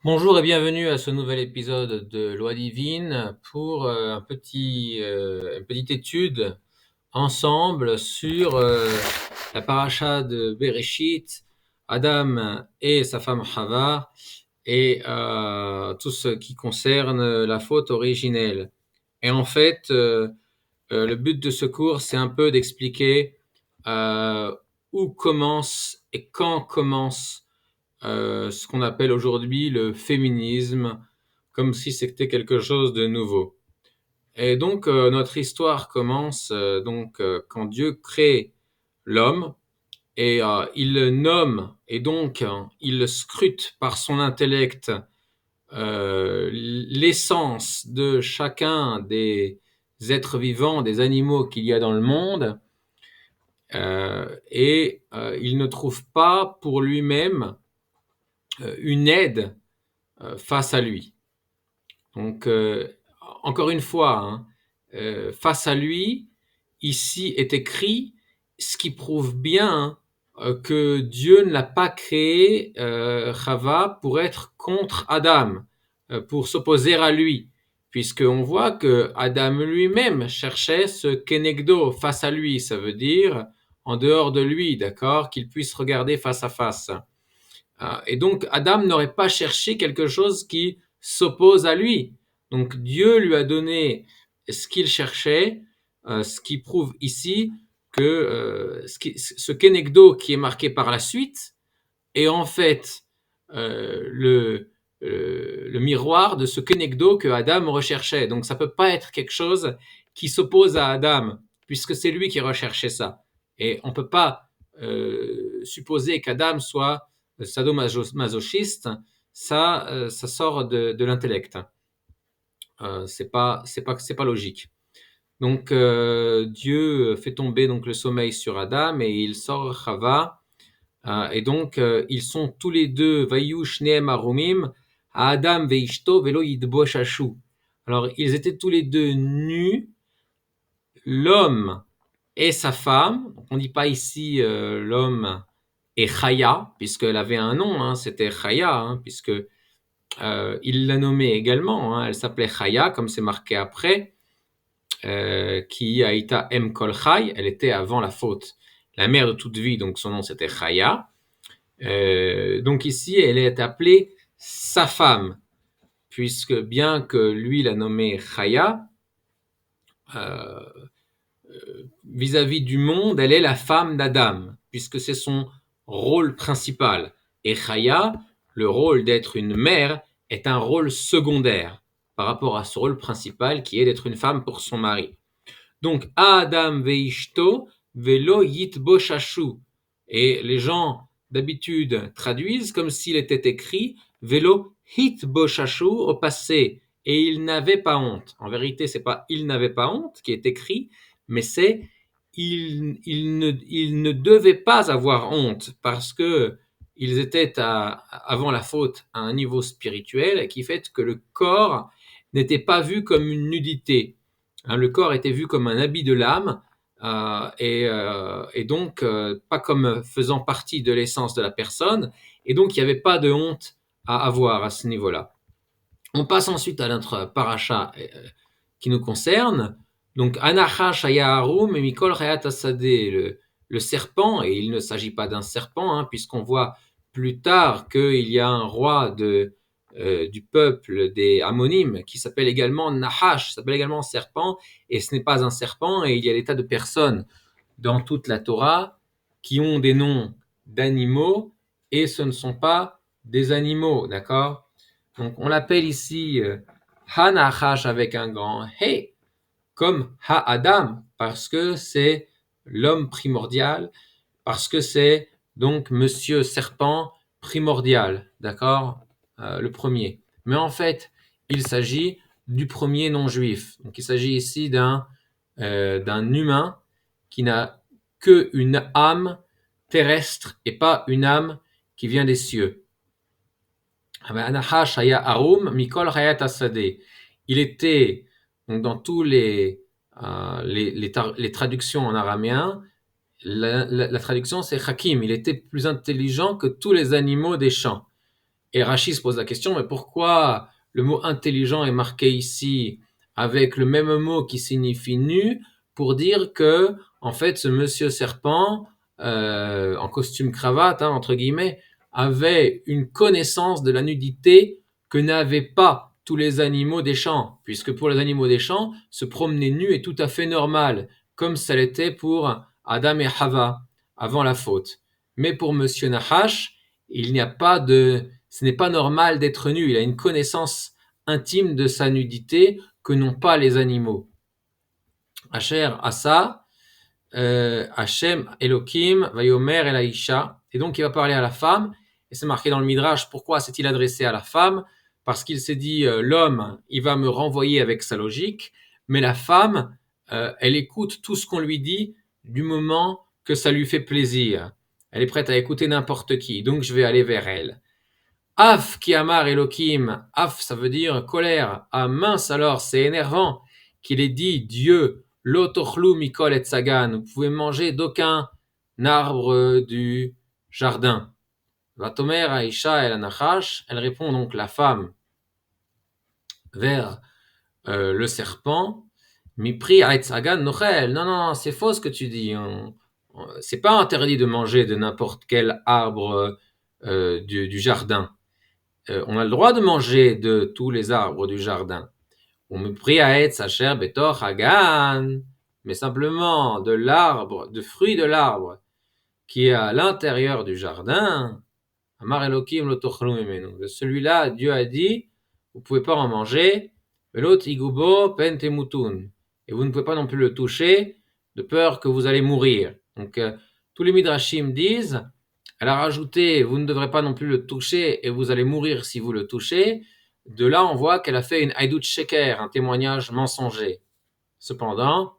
Bonjour et bienvenue à ce nouvel épisode de Loi divine pour une petite étude ensemble sur la paracha de Bereshit, Adam et sa femme Chava et tout ce qui concerne la faute originelle. Et en fait, le but de ce cours, c'est un peu d'expliquer euh, où commence et quand commence ce qu'on appelle aujourd'hui le féminisme, comme si c'était quelque chose de nouveau. Et donc notre histoire commence quand Dieu crée l'homme et il le nomme et donc il le scrute par son intellect l'essence de chacun des êtres vivants, des animaux qu'il y a dans le monde, il ne trouve pas pour lui-même une aide face à lui. Donc, encore une fois, hein, face à lui, ici est écrit ce qui prouve bien que Dieu ne l'a pas créé, Chava, pour être contre Adam, pour s'opposer à lui, puisqu'on voit que Adam lui-même cherchait ce kenegdo face à lui, ça veut dire en dehors de lui, d'accord, qu'il puisse regarder face à face. Et donc Adam n'aurait pas cherché quelque chose qui s'oppose à lui. Donc Dieu lui a donné ce qu'il cherchait, ce qui prouve ici que ce kenegdo qui est marqué par la suite est en fait le miroir de ce kenegdo que Adam recherchait. Donc ça peut pas être quelque chose qui s'oppose à Adam, puisque c'est lui qui recherchait ça. Et on peut pas supposer qu'Adam soit sadomasochiste, ça sort de l'intellect. C'est pas logique. Donc Dieu fait tomber donc le sommeil sur Adam et il sort Chava. Et donc ils sont tous les deux Vayu shneem arumim Adam veishto velo yidboshashu. Alors ils étaient tous les deux nus, l'homme et sa femme. On ne dit pas ici l'homme et Chaya, puisqu'elle avait un nom, hein, c'était Chaya, hein, puisque il l'a nommée également, hein, elle s'appelait Chaya, comme c'est marqué après, qui a été Em Kol Chai, elle était avant la faute, la mère de toute vie, donc son nom c'était Chaya. Donc ici, elle est appelée sa femme, puisque bien que lui l'a nommée Chaya, euh, vis-à-vis du monde, elle est la femme d'Adam, puisque c'est son rôle principal. Et Chaya, le rôle d'être une mère, est un rôle secondaire par rapport à ce rôle principal qui est d'être une femme pour son mari. Donc, Adam veishto velo yitboshashu. Et les gens d'habitude traduisent comme s'il était écrit velo hitboshashu au passé. Et il n'avait pas honte. En vérité, c'est pas il n'avait pas honte qui est écrit, mais c'est il ne devait pas avoir honte parce que ils étaient avant la faute à un niveau spirituel qui fait que le corps n'était pas vu comme une nudité. Hein, le corps était vu comme un habit de l'âme et donc pas comme faisant partie de l'essence de la personne. Et donc il n'y avait pas de honte à avoir à ce niveau-là. On passe ensuite à notre paracha qui nous concerne. Donc Anacha Shayaharum et Mikol Hayat Asadeh, le serpent, et il ne s'agit pas d'un serpent, hein, puisqu'on voit plus tard qu'il y a un roi du peuple des Ammonim qui s'appelle également Nahash, s'appelle également serpent, et ce n'est pas un serpent, et il y a des tas de personnes dans toute la Torah qui ont des noms d'animaux, et ce ne sont pas des animaux, d'accord? Donc on l'appelle ici Hanachash avec un grand He, comme Ha-Adam, parce que c'est l'homme primordial, parce que c'est donc Monsieur Serpent primordial, d'accord, le premier. Mais en fait, il s'agit du premier non-juif. Donc il s'agit ici d'un humain qui n'a qu'une âme terrestre et pas une âme qui vient des cieux. Il était, donc dans tous les traductions en araméen, la traduction c'est Hakim, il était plus intelligent que tous les animaux des champs. Et Rashi se pose la question, mais pourquoi le mot intelligent est marqué ici avec le même mot qui signifie nu pour dire que, en fait, ce monsieur serpent, en costume cravate, hein, entre guillemets, avait une connaissance de la nudité que n'avaient pas tous les animaux des champs, puisque pour les animaux des champs, se promener nu est tout à fait normal, comme ça l'était pour Adam et Hava avant la faute. Mais pour monsieur Nahash, il n'y a pas de, ce n'est pas normal d'être nu. Il a une connaissance intime de sa nudité que n'ont pas les animaux. Asher Asa, Hashem Elohim, Vayomer El Aisha. Et donc il va parler à la femme. Et c'est marqué dans le Midrash. Pourquoi s'est-il adressé à la femme? Parce qu'il s'est dit, l'homme, il va me renvoyer avec sa logique. Mais la femme, elle écoute tout ce qu'on lui dit du moment que ça lui fait plaisir. Elle est prête à écouter n'importe qui. Donc je vais aller vers elle. Af qui amar Elohim, af ça veut dire colère. Ah mince alors, c'est énervant qu'il ait dit Dieu, l'otochlu mikol et sagan, vous pouvez manger d'aucun arbre du jardin. Vatomer Aisha el anachash, elle répond donc la femme vers le serpent. Mipri aet sagan nochel, non, non, c'est faux ce que tu dis. C'est pas interdit de manger de n'importe quel arbre du jardin. On a le droit de manger de tous les arbres du jardin. Mais simplement de l'arbre, de fruits de l'arbre qui est à l'intérieur du jardin. De celui-là, Dieu a dit, vous ne pouvez pas en manger. Et vous ne pouvez pas non plus le toucher, de peur que vous allez mourir. Donc, tous les midrashim disent, elle a rajouté, vous ne devrez pas non plus le toucher et vous allez mourir si vous le touchez. De là, on voit qu'elle a fait une haïdout sheker, un témoignage mensonger. Cependant,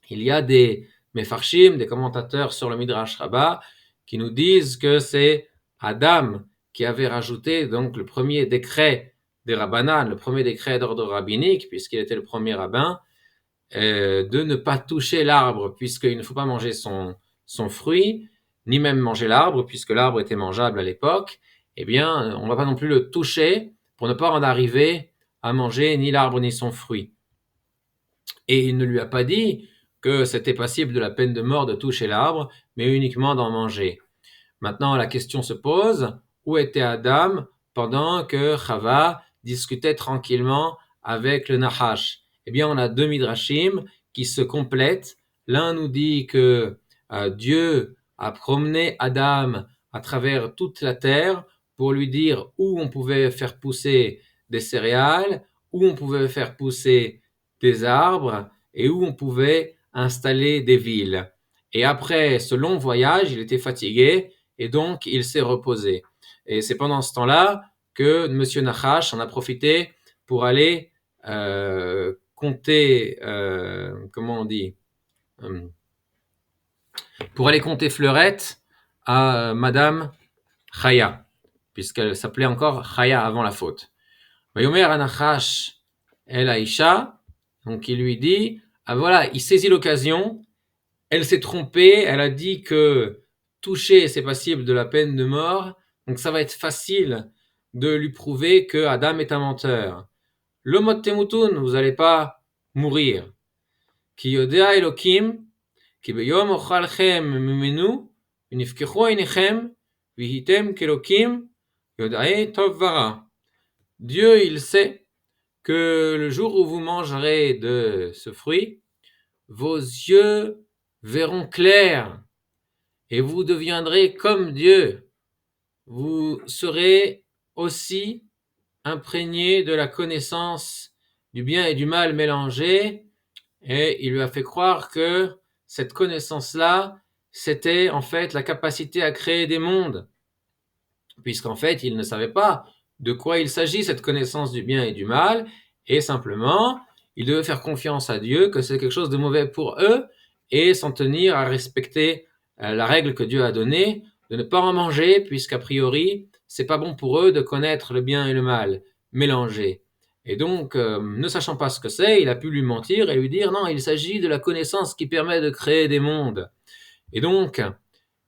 il y a des mefarshim, des commentateurs sur le Midrash Rabbah, qui nous disent que c'est Adam qui avait rajouté donc le premier décret des rabbanan, le premier décret d'ordre rabbinique, puisqu'il était le premier rabbin, de ne pas toucher l'arbre, puisqu'il ne faut pas manger son fruit, ni même manger l'arbre, puisque l'arbre était mangeable à l'époque. Eh bien, on ne va pas non plus le toucher pour ne pas en arriver à manger ni l'arbre ni son fruit. Et il ne lui a pas dit que c'était passible de la peine de mort de toucher l'arbre, mais uniquement d'en manger. Maintenant, la question se pose, où était Adam pendant que Chava discutait tranquillement avec le Nahash? Eh bien, on a deux midrashim qui se complètent. L'un nous dit que Dieu a promené Adam à travers toute la terre pour lui dire où on pouvait faire pousser des céréales, où on pouvait faire pousser des arbres et où on pouvait installer des villes. Et après ce long voyage, il était fatigué et donc il s'est reposé. Et c'est pendant ce temps-là que M. Nahash en a profité pour aller compter, comment on dit, pour aller compter fleurette à Madame Chaya, puisqu'elle s'appelait encore Chaya avant la faute. Vayomer Anachash El Aisha, donc il lui dit, ah voilà, il saisit l'occasion, elle s'est trompée, elle a dit que toucher c'est passible de la peine de mort, donc ça va être facile de lui prouver que Adam est un menteur. Le mot temutun, vous n'allez pas mourir. Ki yodea Elokim, ki beyom ochalchem mimenu, unifkechu einechem, vihitem kelokim, yodae tov vara. Dieu, il sait que le jour où vous mangerez de ce fruit, vos yeux verront clair et vous deviendrez comme Dieu. Vous serez aussi imprégné de la connaissance du bien et du mal mélangés, et il lui a fait croire que cette connaissance-là, c'était en fait la capacité à créer des mondes, puisqu'en fait, il ne savait pas de quoi il s'agit, cette connaissance du bien et du mal, et simplement, il devait faire confiance à Dieu, que c'est quelque chose de mauvais pour eux, et s'en tenir à respecter la règle que Dieu a donnée, de ne pas en manger, puisqu'a priori, c'est pas bon pour eux de connaître le bien et le mal mélangés. Et donc, ne sachant pas ce que c'est, il a pu lui mentir et lui dire non, il s'agit de la connaissance qui permet de créer des mondes. Et donc,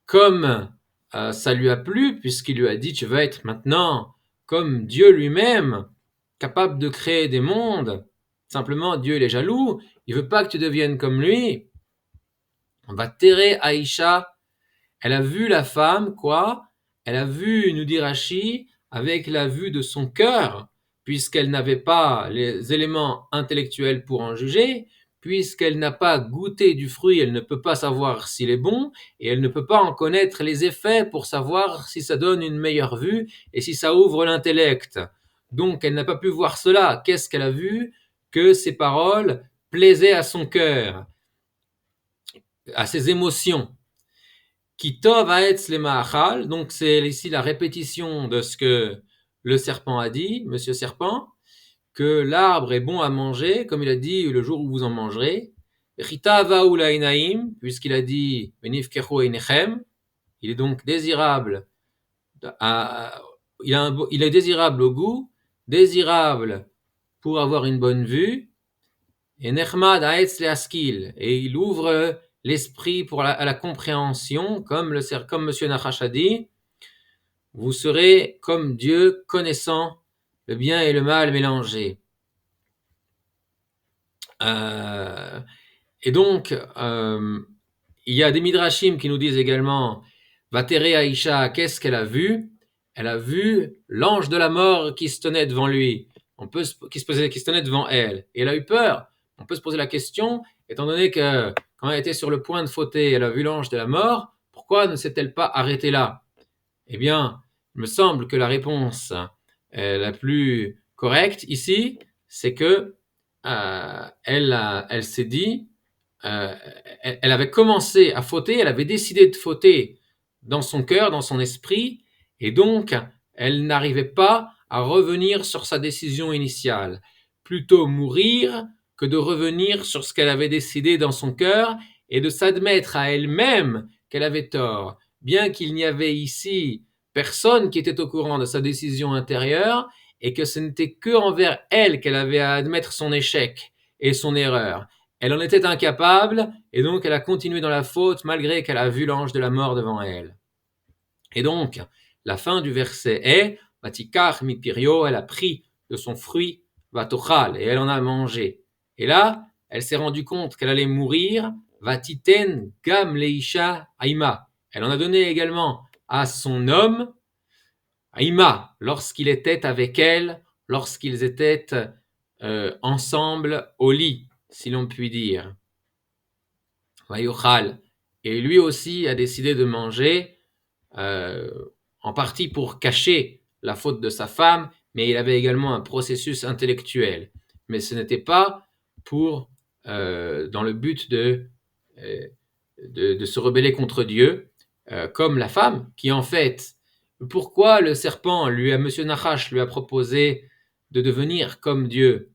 comme ça lui a plu, puisqu'il lui a dit tu vas être maintenant comme Dieu lui-même, capable de créer des mondes. Simplement, Dieu, il est jaloux, il veut pas que tu deviennes comme lui. On va terrer Aïcha. Elle a vu la femme, quoi? Elle a vu, nous dit Rashi, avec la vue de son cœur, puisqu'elle n'avait pas les éléments intellectuels pour en juger, puisqu'elle n'a pas goûté du fruit, elle ne peut pas savoir s'il est bon, et elle ne peut pas en connaître les effets pour savoir si ça donne une meilleure vue et si ça ouvre l'intellect. Donc elle n'a pas pu voir cela. Qu'est-ce qu'elle a vu? Que ces paroles plaisaient à son cœur, à ses émotions. Kitov haetz le ma'achal, donc c'est ici la répétition de ce que le serpent a dit, monsieur serpent, que l'arbre est bon à manger, comme il a dit le jour où vous en mangerez. Chita va'u la'inaim, puisqu'il a dit venifkechu einechem, il est donc désirable, il est désirable au goût, désirable pour avoir une bonne vue, et nechmad haetz le'askil, et il ouvre l'esprit pour à la compréhension, comme monsieur Nachash a dit, vous serez comme Dieu, connaissant le bien et le mal mélangés. Et donc, il y a des midrashim qui nous disent également, Vatere Aïcha, qu'est-ce qu'elle a vu? Elle a vu l'ange de la mort qui se tenait devant lui, qui se tenait devant elle, et elle a eu peur. On peut se poser la question, étant donné que quand elle était sur le point de fauter, elle a vu l'ange de la mort, pourquoi ne s'est-elle pas arrêtée là? Eh bien, il me semble que la réponse la plus correcte ici, c'est que elle s'est dit, elle avait commencé à fauter, elle avait décidé de fauter dans son cœur, dans son esprit, et donc elle n'arrivait pas à revenir sur sa décision initiale. Plutôt mourir que de revenir sur ce qu'elle avait décidé dans son cœur et de s'admettre à elle-même qu'elle avait tort. Bien qu'il n'y avait ici personne qui était au courant de sa décision intérieure et que ce n'était que envers elle qu'elle avait à admettre son échec et son erreur. Elle en était incapable et donc elle a continué dans la faute malgré qu'elle a vu l'ange de la mort devant elle. Et donc, la fin du verset est Vatikach mipirio, elle a pris de son fruit Vatochal et elle en a mangé. Et là, elle s'est rendue compte qu'elle allait mourir. Vatiten gam leisha aima. Elle en a donné également à son homme, aima, lorsqu'il était avec elle, lorsqu'ils étaient ensemble au lit, si l'on peut dire. Vayochal. Et lui aussi a décidé de manger, en partie pour cacher la faute de sa femme, mais il avait également un processus intellectuel. Mais ce n'était pas pour, dans le but de se rebeller contre Dieu, comme la femme, qui en fait, pourquoi le serpent, Monsieur Nachash lui a proposé de devenir comme Dieu?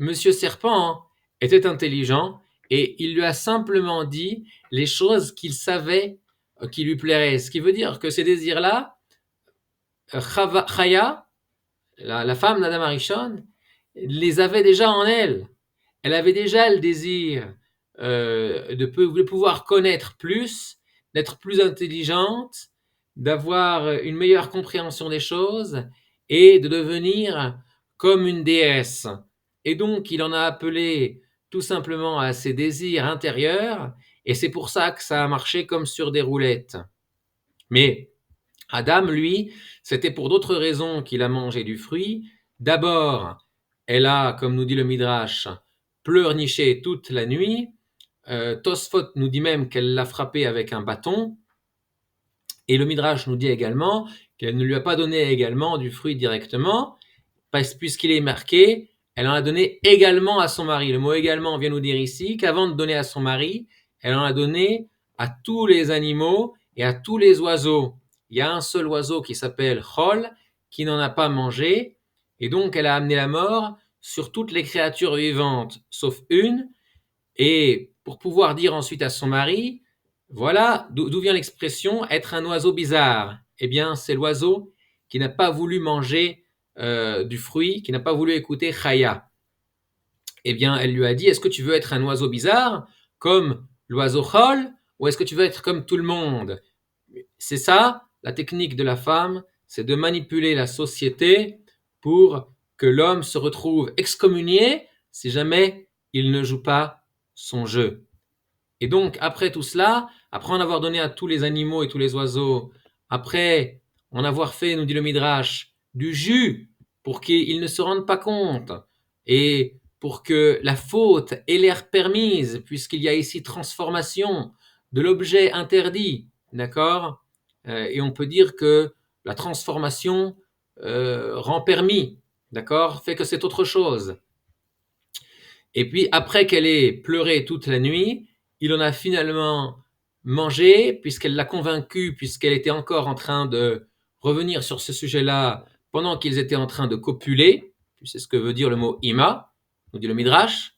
Monsieur Serpent était intelligent et il lui a simplement dit les choses qu'il savait qui lui plairaient. Ce qui veut dire que ces désirs-là, Chaya, la femme d'Adam Arishon, les avait déjà en elle. Elle avait déjà le désir de pouvoir connaître plus, d'être plus intelligente, d'avoir une meilleure compréhension des choses et de devenir comme une déesse. Et donc, il en a appelé tout simplement à ses désirs intérieurs, et c'est pour ça que ça a marché comme sur des roulettes. Mais Adam, lui, c'était pour d'autres raisons qu'il a mangé du fruit. D'abord, elle a, comme nous dit le Midrash, pleurniché toute la nuit. Tosfot nous dit même qu'elle l'a frappé avec un bâton. Et le Midrash nous dit également qu'elle ne lui a pas donné également du fruit directement, puisqu'il est marqué, elle en a donné également à son mari. Le mot également vient nous dire ici qu'avant de donner à son mari, elle en a donné à tous les animaux et à tous les oiseaux. Il y a un seul oiseau qui s'appelle Chol, qui n'en a pas mangé, et donc elle a amené la mort sur toutes les créatures vivantes, sauf une, et pour pouvoir dire ensuite à son mari, voilà d'où vient l'expression être un oiseau bizarre. Eh bien, c'est l'oiseau qui n'a pas voulu manger du fruit, qui n'a pas voulu écouter Chaya. Eh bien, elle lui a dit, est-ce que tu veux être un oiseau bizarre, comme l'oiseau Chol, ou est-ce que tu veux être comme tout le monde? C'est ça, la technique de la femme, c'est de manipuler la société pour que l'homme se retrouve excommunié si jamais il ne joue pas son jeu. Et donc, après tout cela, après en avoir donné à tous les animaux et tous les oiseaux, après en avoir fait, nous dit le Midrash, du jus pour qu'ils ne se rendent pas compte et pour que la faute ait l'air permise, puisqu'il y a ici transformation de l'objet interdit, d'accord. Et on peut dire que la transformation rend permis, d'accord, fait que c'est autre chose. Et puis, après qu'elle ait pleuré toute la nuit, il en a finalement mangé, puisqu'elle l'a convaincu, puisqu'elle était encore en train de revenir sur ce sujet-là pendant qu'ils étaient en train de copuler. C'est ce que veut dire le mot ima, nous dit le Midrash.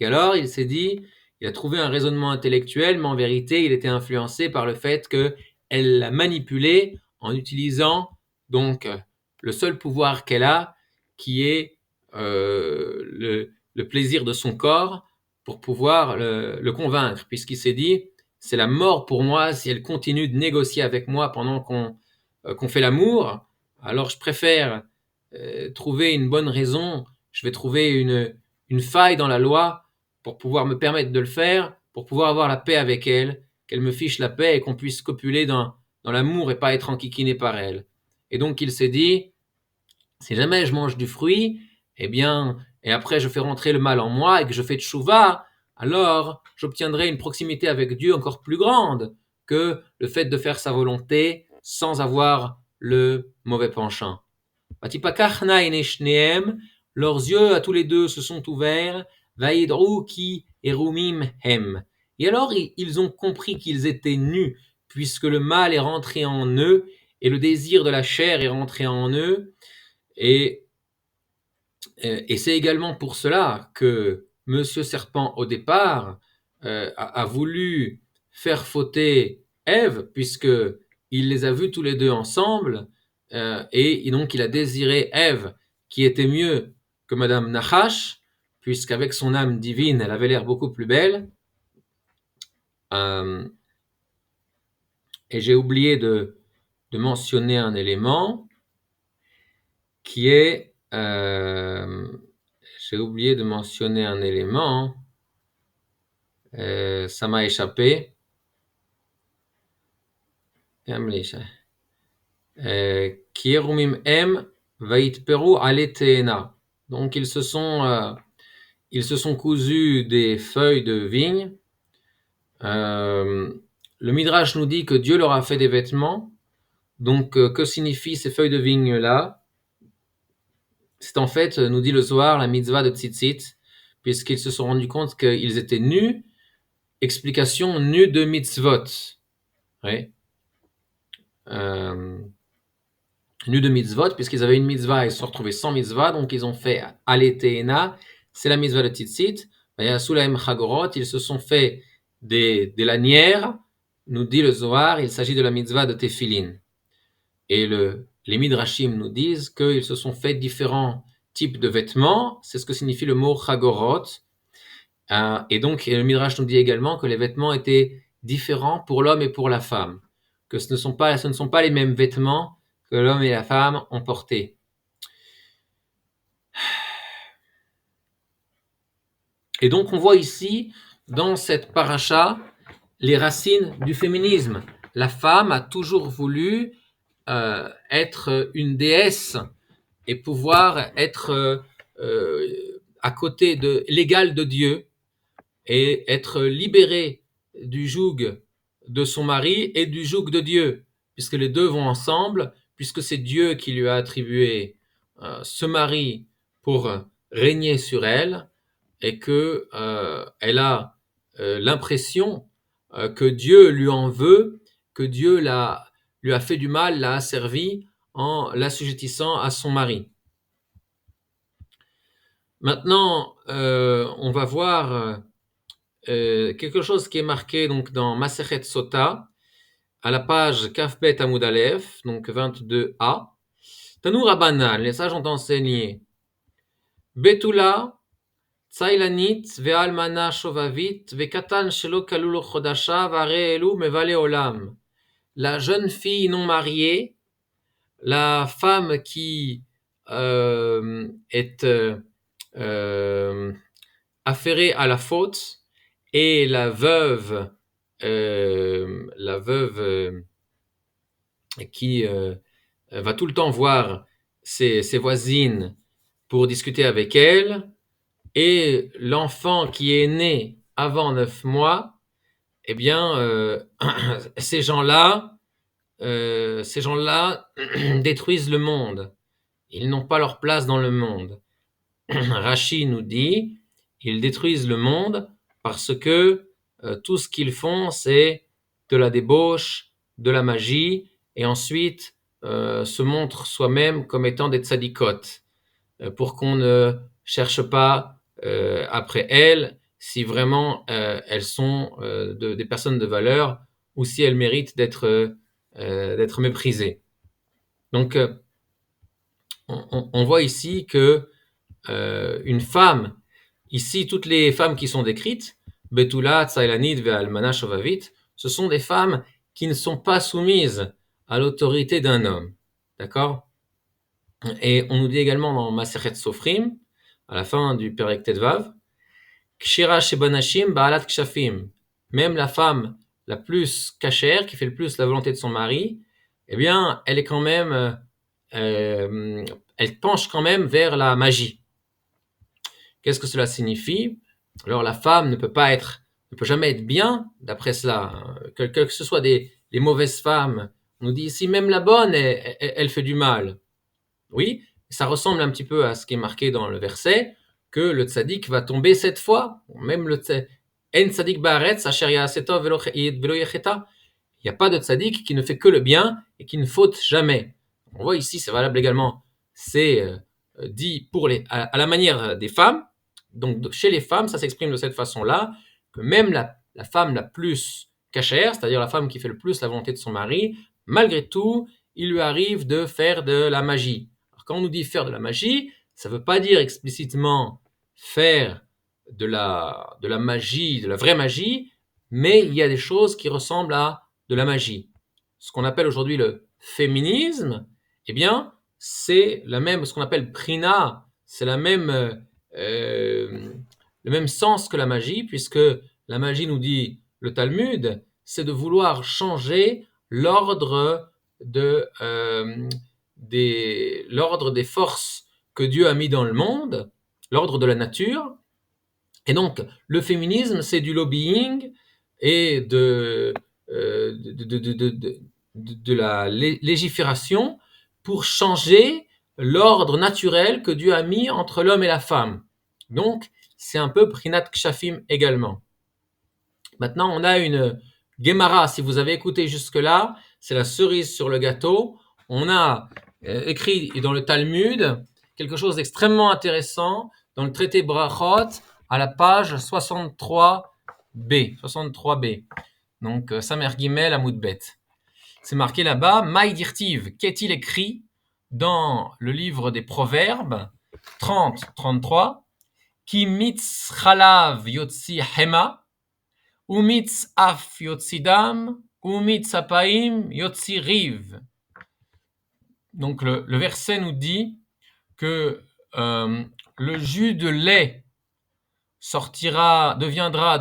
Et alors, il s'est dit, il a trouvé un raisonnement intellectuel, mais en vérité, il était influencé par le fait qu'elle l'a manipulé en utilisant donc le seul pouvoir qu'elle a, qui est le plaisir de son corps, pour pouvoir le convaincre, puisqu'il s'est dit, c'est la mort pour moi si elle continue de négocier avec moi pendant qu'on fait l'amour. Alors je préfère trouver une bonne raison, je vais trouver une faille dans la loi pour pouvoir me permettre de le faire, pour pouvoir avoir la paix avec elle, qu'elle me fiche la paix et qu'on puisse copuler dans l'amour et pas être enquiquiné par elle. Et donc il s'est dit, si jamais je mange du fruit, eh bien, et après je fais rentrer le mal en moi et que je fais tchouva, alors j'obtiendrai une proximité avec Dieu encore plus grande que le fait de faire sa volonté sans avoir le mauvais penchant. Leurs yeux à tous les deux se sont ouverts, vaïdrou ki erumim hem. Et alors ils ont compris qu'ils étaient nus, puisque le mal est rentré en eux et le désir de la chair est rentré en eux. Et c'est également pour cela que Monsieur Serpent, au départ, a voulu faire fauter Ève, puisqu'il les a vus tous les deux ensemble, et donc il a désiré Ève, qui était mieux que Madame Nachash, puisqu'avec son âme divine, elle avait l'air beaucoup plus belle. Et j'ai oublié de mentionner un élément qui est... j'ai oublié de mentionner un élément, ça m'a échappé. Kierumim em vaitperu aletena. Donc ils se sont cousus des feuilles de vigne. Le Midrash nous dit que Dieu leur a fait des vêtements. Donc que signifient ces feuilles de vigne là? C'est en fait, nous dit le Zohar, la mitzvah de tzitzit, puisqu'ils se sont rendus compte qu'ils étaient nus. Explication nue de mitzvot. Oui. Nus de mitzvot, puisqu'ils avaient une mitzvah et ils se sont retrouvés sans mitzvah, donc ils ont fait Aleteena, c'est la mitzvah de Tzitzit. Sulaim Chagorot, ils se sont fait des lanières, nous dit le Zohar, il s'agit de la mitzvah de Tefillin. Et les Midrashim nous disent qu'ils se sont fait différents types de vêtements, c'est ce que signifie le mot Chagorot. Et donc, le Midrash nous dit également que les vêtements étaient différents pour l'homme et pour la femme, que ce ne sont pas les mêmes vêtements que l'homme et la femme ont portés. Et donc, on voit ici, dans cette paracha, les racines du féminisme. La femme a toujours voulu être une déesse et pouvoir être à côté de l'égal de Dieu, et être libérée du joug de son mari et du joug de Dieu, puisque les deux vont ensemble, puisque c'est Dieu qui lui a attribué ce mari pour régner sur elle, et que elle a l'impression que Dieu lui en veut, que Dieu lui a fait du mal, l'a asservi en l'assujettissant à son mari. Maintenant, on va voir quelque chose qui est marqué donc dans Masechet Sota, à la page Kafbet Amud Aleph, donc 22a. Tanu Rabbanan, les sages ont enseigné Betula, Tsailanit, Ve'almana Shovavit, Ve'katan Shelo Kalulo Chodasha, Vare Elu Mevale Olam. La jeune fille non mariée la femme qui est affairée à la faute et la veuve qui va tout le temps voir ses voisines pour discuter avec elle, et l'enfant qui est né avant 9 mois, eh bien, ces gens-là, détruisent le monde. Ils n'ont pas leur place dans le monde. Rachi nous dit, ils détruisent le monde parce que tout ce qu'ils font, c'est de la débauche, de la magie, et ensuite se montrent soi-même comme étant des tzadikot, pour qu'on ne cherche pas après elles si vraiment elles sont des personnes de valeur ou si elles méritent d'être méprisées. Donc, on voit ici que une femme, ici toutes les femmes qui sont décrites, Betula, Tsailanit, Ve'almana, Shovavit, ce sont des femmes qui ne sont pas soumises à l'autorité d'un homme. D'accord? Et on nous dit également dans Masechet Sofrim, à la fin du Perek Tetvav, Kshira Shebanashim Ba'alat Kshafim. Même la femme la plus cachère, qui fait le plus la volonté de son mari, eh bien, elle est quand même, elle penche quand même vers la magie. Qu'est-ce que cela signifie? Alors, la femme ne peut jamais être bien, d'après cela. Que ce soit les mauvaises femmes, on nous dit ici, même la bonne, elle fait du mal. Oui, ça ressemble un petit peu à ce qui est marqué dans le verset, que le tzaddik va tomber 7 fois. Même le En tzaddik ba'aretz asher ya'aseh tov velo yecheta. Il n'y a pas de tzaddik qui ne fait que le bien et qui ne faute jamais. On voit ici, c'est valable également. C'est dit à la manière des femmes. Donc chez les femmes, ça s'exprime de cette façon-là, que même la femme la plus cachère, c'est-à-dire la femme qui fait le plus la volonté de son mari, malgré tout, il lui arrive de faire de la magie. Alors, quand on nous dit faire de la magie, ça ne veut pas dire explicitement faire de la magie, de la vraie magie, mais il y a des choses qui ressemblent à de la magie. Ce qu'on appelle aujourd'hui le féminisme, eh bien, c'est ce qu'on appelle prina, c'est le même sens que la magie, puisque la magie, nous dit le Talmud, c'est de vouloir changer l'ordre des forces que Dieu a mis dans le monde, l'ordre de la nature. Et donc, le féminisme, c'est du lobbying et de la légifération pour changer l'ordre naturel que Dieu a mis entre l'homme et la femme. Donc, c'est un peu Prinat Kshafim également. Maintenant, on a une Gemara, si vous avez écouté jusque-là, c'est la cerise sur le gâteau. On a écrit dans le Talmud quelque chose d'extrêmement intéressant dans le traité Brachot à la page 63b. Donc, Samer Gimel Amoudbet. C'est marqué là-bas, Maï Dirtiv, qu'est-il écrit dans le livre des Proverbes 30-33, Ki mitz chalav yotzi hema, umitz af yotzi dam, umitz apaim yotzi riv. Donc le verset nous dit que le jus de lait deviendra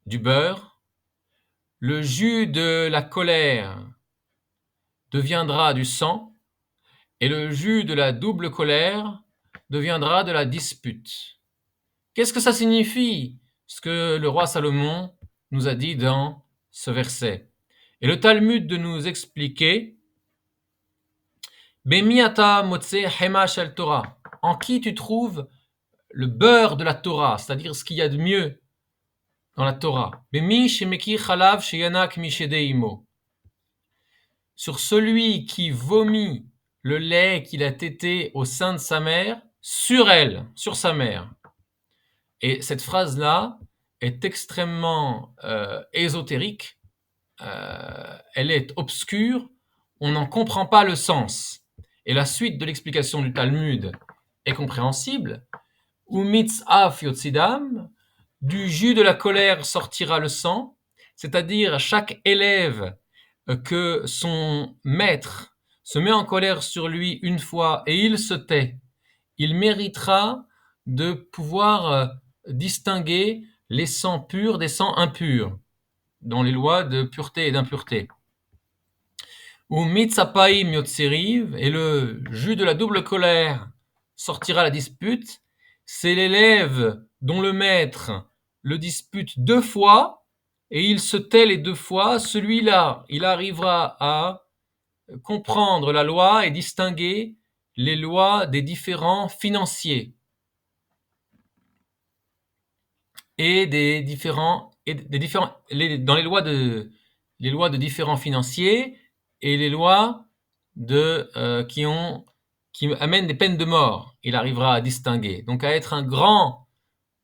du beurre, le jus de la colère deviendra du sang, et le jus de la double colère deviendra de la dispute. Qu'est-ce que ça signifie, ce que le roi Salomon nous a dit dans ce verset? Et le Talmud de nous expliquer, Bemiata motse hema shel Torah, en qui tu trouves le beurre de la Torah, c'est-à-dire ce qu'il y a de mieux dans la Torah. Bemi shemeki chalav sheyanak mishedeimo, sur celui qui vomit le lait qu'il a tété au sein de sa mère, sur sa mère. Et cette phrase-là est extrêmement ésotérique, elle est obscure, on n'en comprend pas le sens. Et la suite de l'explication du Talmud est compréhensible. Umitz af yotzidam, du jus de la colère sortira le sang, c'est-à-dire chaque élève que son maître se met en colère sur lui une fois et il se tait, il méritera de pouvoir distinguer les sangs purs des sangs impurs dans les lois de pureté et d'impureté. Ou mitzapaim yotzeriv, et le jus de la double colère sortira à la dispute, c'est l'élève dont le maître le dispute 2 fois, et il se tait les 2 fois, celui-là, il arrivera à comprendre la loi et distinguer les lois des différents financiers et dans les lois de différents financiers et les lois qui amènent des peines de mort. Il arrivera à distinguer, donc à être un grand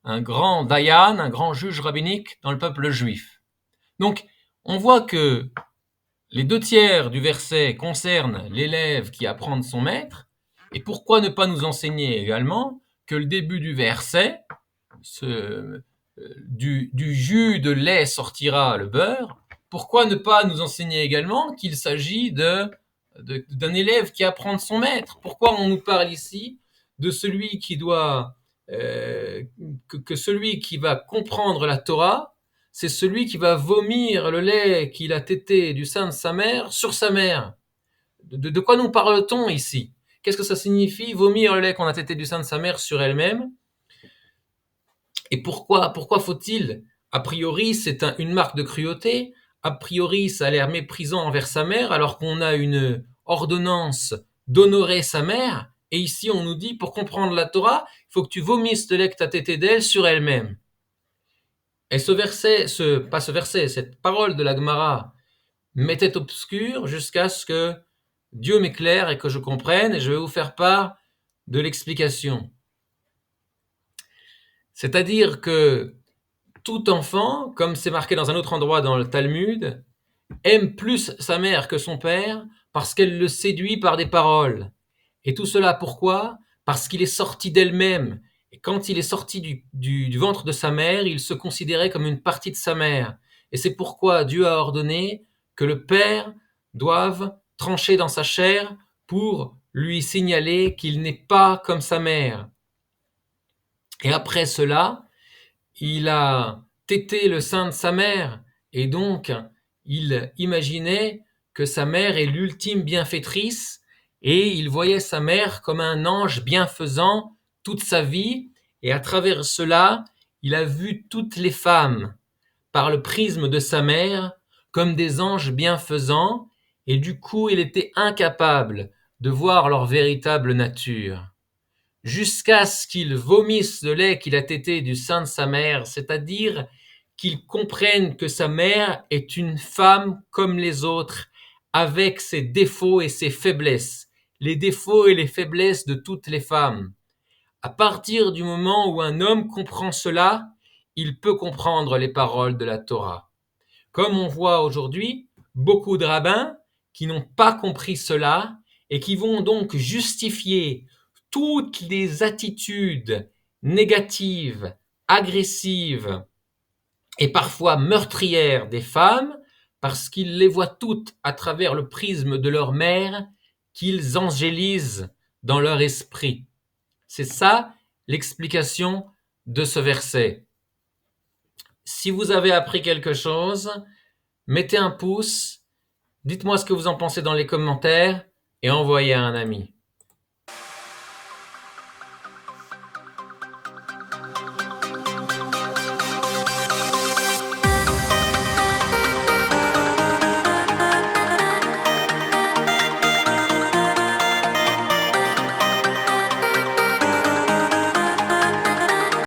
dayan, un grand juge rabbinique dans le peuple juif. Donc, on voit que les 2 tiers du verset concernent l'élève qui apprend de son maître, et pourquoi ne pas nous enseigner également que le début du verset, du jus de lait sortira le beurre, pourquoi ne pas nous enseigner également qu'il s'agit d'un élève qui apprend de son maître? Pourquoi on nous parle ici de celui qui doit, que celui qui va comprendre la Torah, c'est celui qui va vomir le lait qu'il a tété du sein de sa mère sur sa mère? De quoi nous parle-t-on ici? Qu'est-ce que ça signifie, vomir le lait qu'on a tété du sein de sa mère sur elle-même? Et pourquoi faut-il? A priori, c'est une marque de cruauté. A priori, ça a l'air méprisant envers sa mère, alors qu'on a une ordonnance d'honorer sa mère. Et ici, on nous dit, pour comprendre la Torah, il faut que tu vomisses le lait que t'as tété d'elle sur elle-même. Et cette parole de la Gemara m'était obscure jusqu'à ce que Dieu m'éclaire et que je comprenne, et je vais vous faire part de l'explication. C'est-à-dire que tout enfant, comme c'est marqué dans un autre endroit dans le Talmud, aime plus sa mère que son père parce qu'elle le séduit par des paroles. Et tout cela pourquoi? Parce qu'il est sorti d'elle-même. Et quand il est sorti du ventre de sa mère, il se considérait comme une partie de sa mère. Et c'est pourquoi Dieu a ordonné que le père doive trancher dans sa chair pour lui signaler qu'il n'est pas comme sa mère. Et après cela, il a tété le sein de sa mère, et donc il imaginait que sa mère est l'ultime bienfaitrice, et il voyait sa mère comme un ange bienfaisant toute sa vie, et à travers cela, il a vu toutes les femmes, par le prisme de sa mère, comme des anges bienfaisants, et du coup il était incapable de voir leur véritable nature. Jusqu'à ce qu'il vomisse le lait qu'il a tété du sein de sa mère, c'est-à-dire qu'il comprenne que sa mère est une femme comme les autres, avec ses défauts et ses faiblesses, les défauts et les faiblesses de toutes les femmes. À partir du moment où un homme comprend cela, il peut comprendre les paroles de la Torah. Comme on voit aujourd'hui, beaucoup de rabbins qui n'ont pas compris cela et qui vont donc justifier toutes les attitudes négatives, agressives et parfois meurtrières des femmes parce qu'ils les voient toutes à travers le prisme de leur mère qu'ils angélisent dans leur esprit. C'est ça l'explication de ce verset. Si vous avez appris quelque chose, mettez un pouce, dites-moi ce que vous en pensez dans les commentaires et envoyez à un ami.